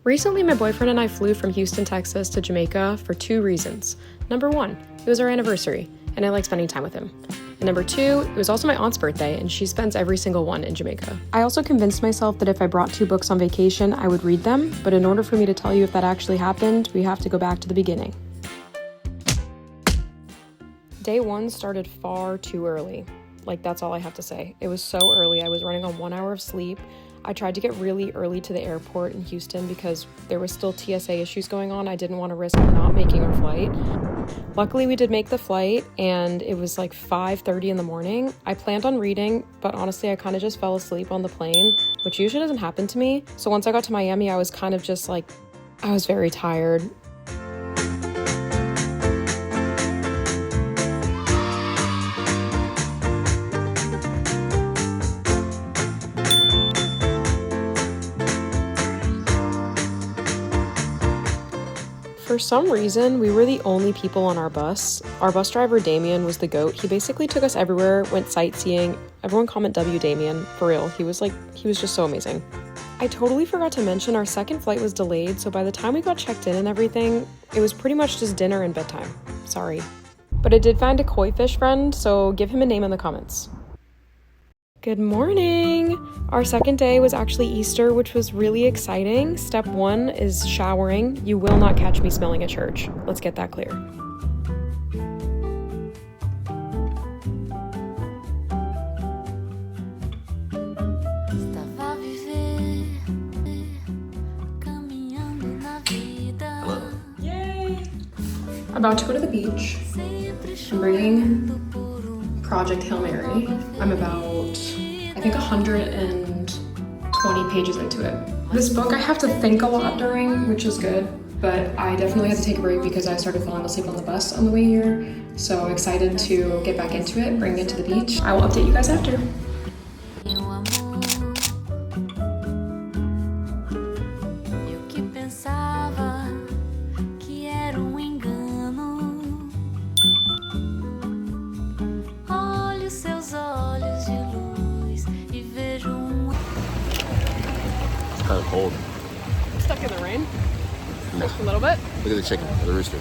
Recently, my boyfriend and I flew from Houston, Texas to Jamaica for 2 reasons. Number 1, it was our anniversary, and I like spending time with him. And number 2, it was also my aunt's birthday, and she spends every single one in Jamaica. I also convinced myself that if I brought 2 books on vacation, I would read them, but in order for me to tell you if that actually happened, we have to go back to the beginning. Day 1 started far too early. Like, that's all I have to say. It was so early, I was running on 1 hour of sleep. I tried to get really early to the airport in Houston because there was still TSA issues going on. I didn't want to risk not making our flight. Luckily, we did make the flight, and it was like 5:30 in the morning. I planned on reading, but honestly, I kind of just fell asleep on the plane, which usually doesn't happen to me. So once I got to Miami, I was kind of just like, I was very tired. For some reason, we were the only people on our bus. Our bus driver, Damien, was the GOAT. He basically took us everywhere, went sightseeing. Everyone comment W Damien, for real. He was just so amazing. I totally forgot to mention our second flight was delayed, so by the time we got checked in and everything, it was pretty much just dinner and bedtime. Sorry. But I did find a koi fish friend, so give him a name in the comments. Good morning! Our second day was actually Easter, which was really exciting. Step 1 is showering. You will not catch me smelling at church. Let's get that clear. Hello. Yay! About to go to the beach. I'm bringing Project Hail Mary. I'm about, I think, 120 pages into it. This book I have to think a lot during, which is good, but I definitely had to take a break because I started falling asleep on the bus on the way here. So excited to get back into it, bring it to the beach. I will update you guys after. Kind of cold. Stuck in the rain? No. Just a little bit? Look at the chicken, the rooster.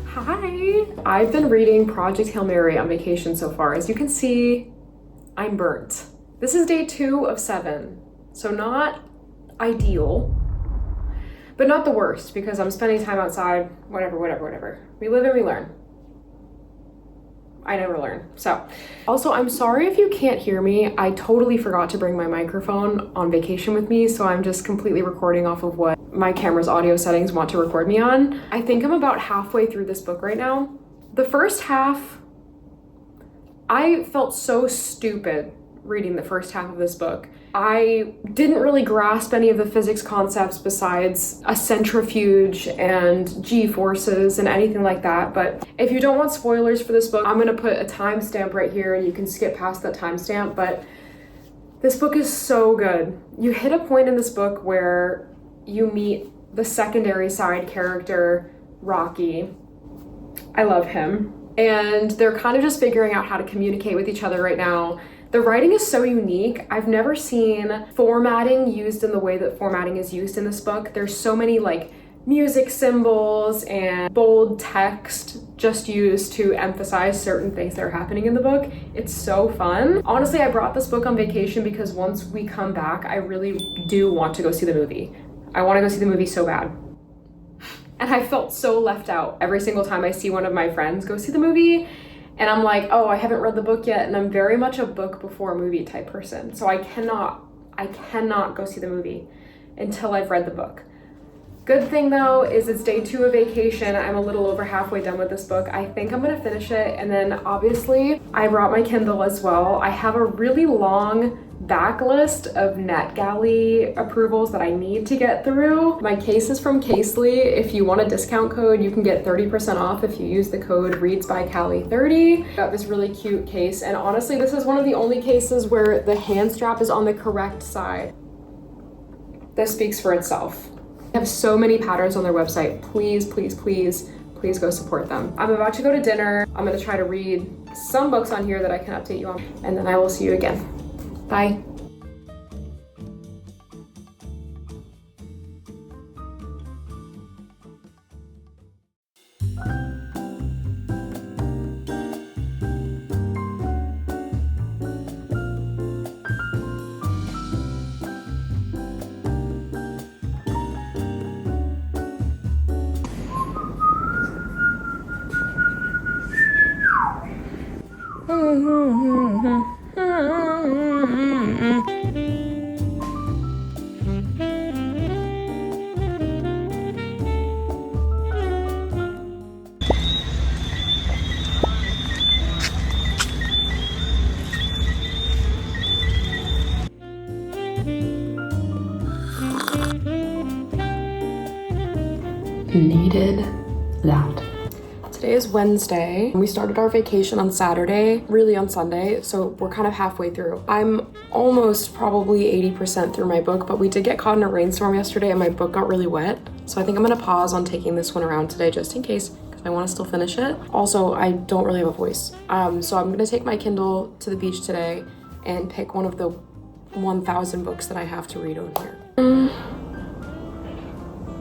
Hi! I've been reading Project Hail Mary on vacation so far. As you can see, I'm burnt. This is day 2 of 7, so not ideal, but not the worst because I'm spending time outside, whatever. We live and we learn. I never learn. So, also, I'm sorry if you can't hear me. I totally forgot to bring my microphone on vacation with me, so I'm just completely recording off of what my camera's audio settings want to record me on. I think I'm about halfway through this book right now. The first half, I felt so stupid reading the first half of this book. I didn't really grasp any of the physics concepts besides a centrifuge and G-forces and anything like that. But if you don't want spoilers for this book, I'm gonna put a timestamp right here and you can skip past that timestamp. But this book is so good. You hit a point in this book where you meet the secondary side character, Rocky. I love him. And they're kind of just figuring out how to communicate with each other right now. The writing is so unique. I've never seen formatting used in the way that formatting is used in this book. There's so many like music symbols and bold text just used to emphasize certain things that are happening in the book. It's so fun. Honestly, I brought this book on vacation because once we come back, I really do want to go see the movie. I want to go see the movie so bad. And I felt so left out every single time I see one of my friends go see the movie. And I'm like, oh, I haven't read the book yet. And I'm very much a book before movie type person. So I cannot go see the movie until I've read the book. Good thing though, is it's day 2 of vacation. I'm a little over halfway done with this book. I think I'm gonna finish it. And then obviously I brought my Kindle as well. I have a really long backlist of NetGalley approvals that I need to get through. My case is from Casely. If you want a discount code, you can get 30% off if you use the code ReadsByCallie30. Got this really cute case, and honestly, this is one of the only cases where the hand strap is on the correct side. This speaks for itself. They have so many patterns on their website. Please please go support them. I'm about to go to dinner. I'm gonna try to read some books on here that I can update you on, and then I will see you again. Bye. Needed that. Today is Wednesday. We started our vacation on Saturday, really on Sunday, so we're kind of halfway through. I'm almost probably 80% through my book, but we did get caught in a rainstorm yesterday and my book got really wet. So I think I'm gonna pause on taking this one around today just in case, because I wanna still finish it. Also, I don't really have a voice. So I'm gonna take my Kindle to the beach today and pick one of the 1,000 books that I have to read on here.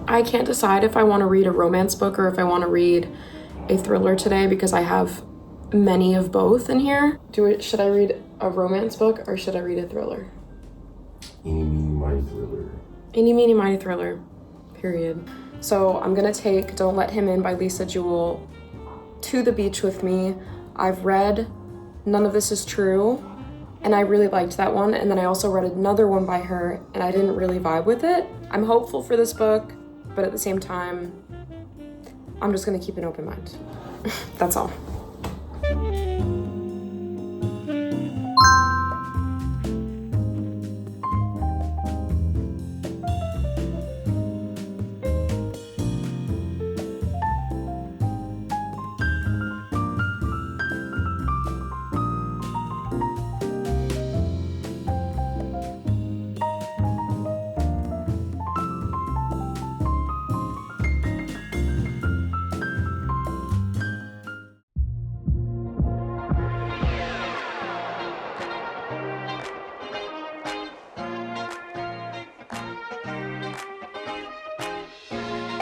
I can't decide if I wanna read a romance book or if I wanna read a thriller today because I have many of both in here. Should I read a romance book or should I read a thriller? Eeny, meeny, miny thriller. Eeny, meeny, miny thriller, period. So I'm gonna take Don't Let Him In by Lisa Jewell to the beach with me. I've read None of This Is True and I really liked that one. And then I also read another one by her and I didn't really vibe with it. I'm hopeful for this book, but at the same time, I'm just gonna keep an open mind. That's all.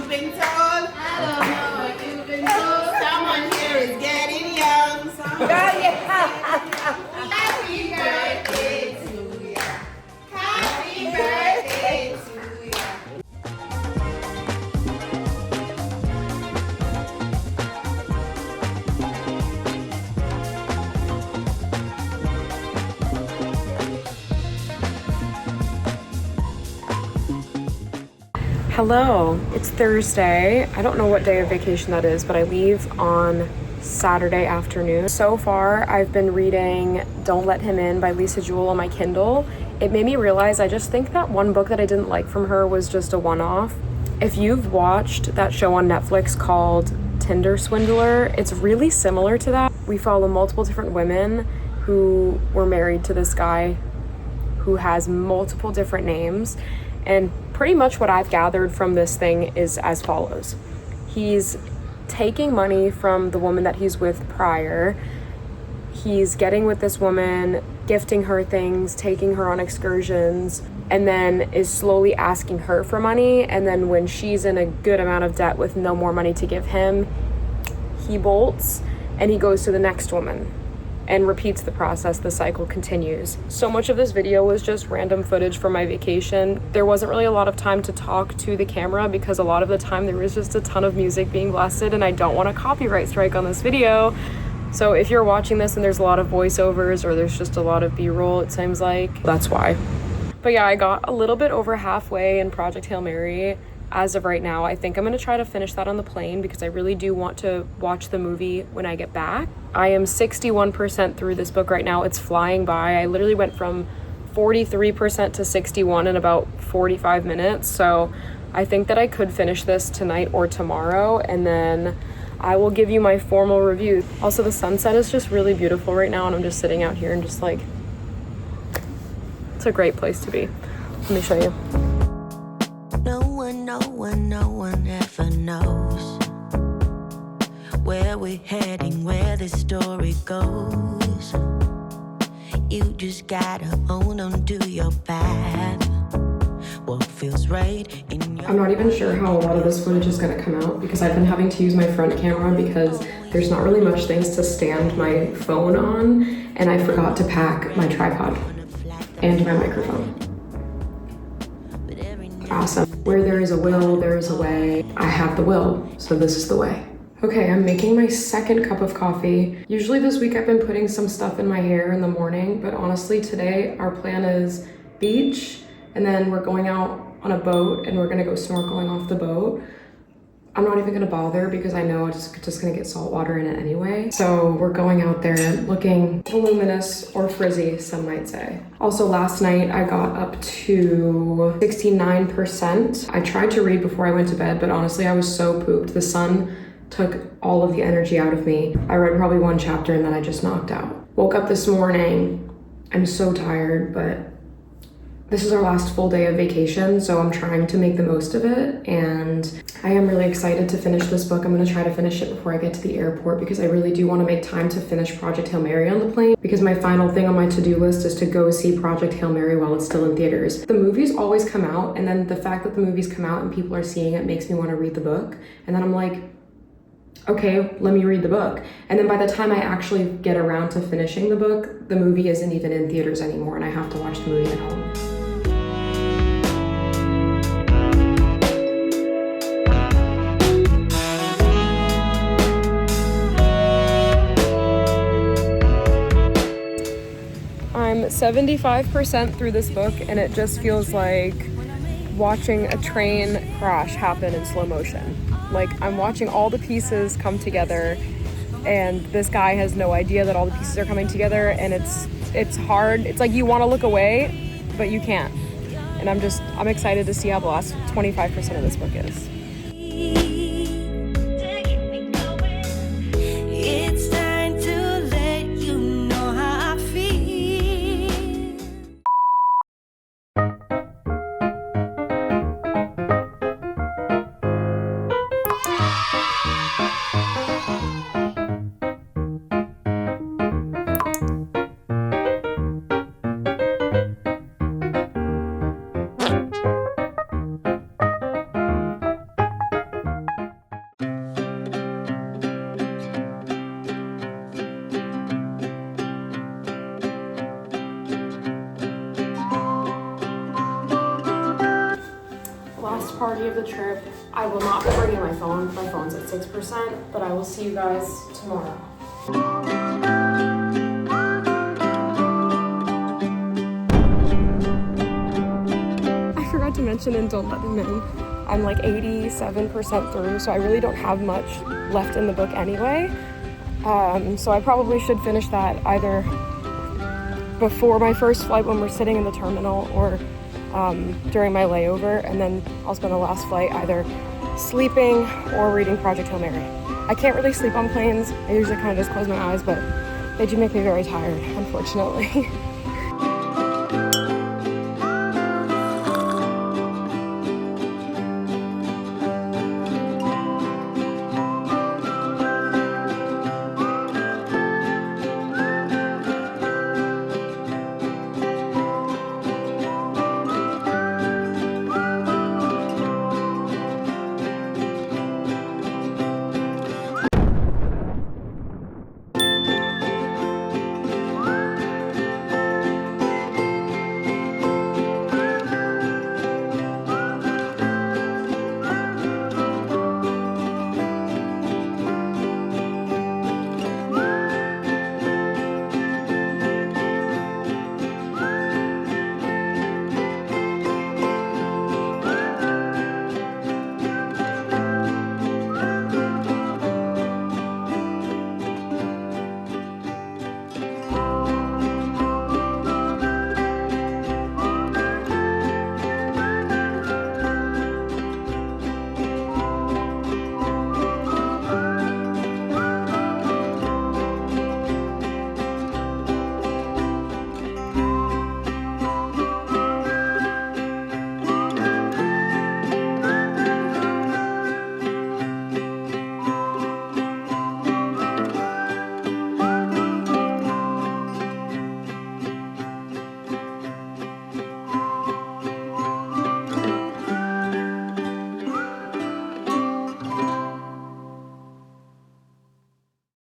Been told? I don't know what you've been told. Someone here is getting young. Happy birthday to ya. Happy birthday to ya. Hello, it's Thursday. I don't know what day of vacation that is, but I leave on Saturday afternoon. So far, I've been reading Don't Let Him In by Lisa Jewell on my Kindle. It made me realize I just think that one book that I didn't like from her was just a one-off. If you've watched that show on Netflix called Tinder Swindler, it's really similar to that. We follow multiple different women who were married to this guy who has multiple different names. And pretty much what I've gathered from this thing is as follows. He's taking money from the woman that he's with prior. He's getting with this woman, gifting her things, taking her on excursions, and then is slowly asking her for money. And then when she's in a good amount of debt with no more money to give him, he bolts and he goes to the next woman and repeats the process. The cycle continues. So much of this video was just random footage from my vacation. There wasn't really a lot of time to talk to the camera because a lot of the time there was just a ton of music being blasted and I don't want a copyright strike on this video. So if you're watching this and there's a lot of voiceovers or there's just a lot of B-roll, it seems like, that's why. But yeah, I got a little bit over halfway in Project Hail Mary. As of right now, I think I'm gonna try to finish that on the plane because I really do want to watch the movie when I get back. I am 61% through this book right now. It's flying by. I literally went from 43% to 61 in about 45 minutes. So I think that I could finish this tonight or tomorrow, and then I will give you my formal review. Also, the sunset is just really beautiful right now, and I'm just sitting out here and just like, it's a great place to be. Let me show you. No one ever knows we're heading, where this story goes. You just gotta hold on to your path. What feels right in your I'm not even sure how a lot of this footage is gonna come out because I've been having to use my front camera because there's not really much things to stand my phone on, and I forgot to pack my tripod and my microphone. Awesome. Where there is a will, there is a way. I have the will, so this is the way. Okay, I'm making my second cup of coffee. Usually this week I've been putting some stuff in my hair in the morning, but honestly today our plan is beach, and then we're going out on a boat and we're gonna go snorkeling off the boat. I'm not even gonna bother because I know it's just gonna get salt water in it anyway. So we're going out there looking voluminous or frizzy, some might say. Also last night I got up to 69%. I tried to read before I went to bed, but honestly I was so pooped. The sun took all of the energy out of me. I read probably one chapter and then I just knocked out. Woke up this morning, I'm so tired, but this is our last full day of vacation, so I'm trying to make the most of it, and I am really excited to finish this book. I'm gonna try to finish it before I get to the airport because I really do want to make time to finish Project Hail Mary on the plane, because my final thing on my to-do list is to go see Project Hail Mary while it's still in theaters. The movies always come out, and then the fact that the movies come out and people are seeing it makes me want to read the book, and then I'm like, okay, let me read the book. And then by the time I actually get around to finishing the book, the movie isn't even in theaters anymore and I have to watch the movie at home. I'm 75% through this book and it just feels like watching a train crash happen in slow motion. Like I'm watching all the pieces come together and this guy has no idea that all the pieces are coming together, and it's hard. It's like you want to look away, but you can't. And I'm excited to see how the last 25% of this book is. It's time to let you know how I feel. Last party of the trip. I will not be bringing my phone. My phone's at 6%, but I will see you guys tomorrow. I forgot to mention in Don't Let Them In, I'm like 87% through, so I really don't have much left in the book anyway. So I probably should finish that either before my first flight when we're sitting in the terminal, or during my layover, and then I'll spend the last flight either sleeping or reading Project Hail Mary. I can't really sleep on planes. I usually kind of just close my eyes, but they do make me very tired, unfortunately.